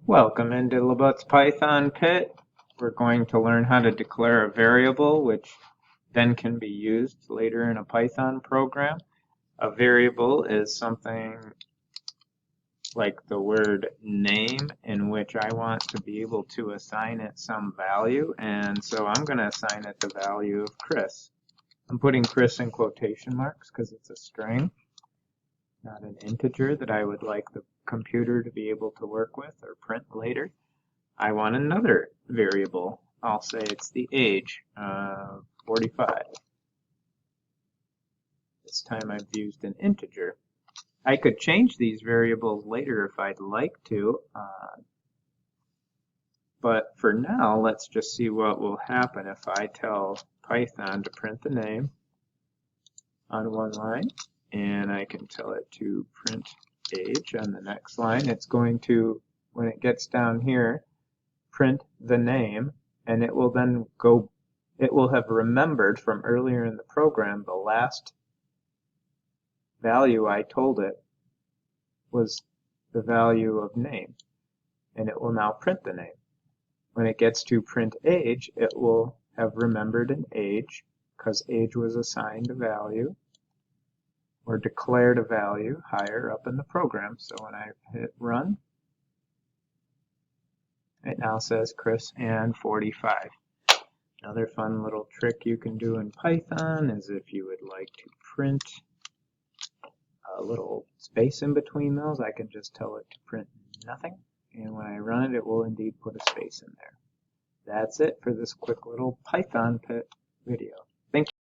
Welcome into Labut's Python Pit. We're going to learn how to declare a variable which then can be used later in a Python program. A variable is something like the word name in which I want to be able to assign it some value, and so I'm going to assign it the value of Chris. I'm putting Chris in quotation marks because it's a string, not an integer that I would like the computer to be able to work with or print later. I want another variable. I'll say it's the age, 45. This time I've used an integer. I could change these variables later if I'd like to, but for now let's just see what will happen if I tell Python to print the name on one line, and I can tell it to print age on the next line. It's going to, when it gets down here, print the name, and it will then go, it will have remembered from earlier in the program the last value I told it was the value of name, and it will now print the name. When it gets to print age, it will have remembered an age because age was assigned a value or declared a value higher up in the program. So when I hit run, it now says Chris and 45. Another fun little trick you can do in Python is if you would like to print a little space in between those, I can just tell it to print nothing. And when I run it, it will indeed put a space in there. That's it for this quick little Python Pit video. Thank you.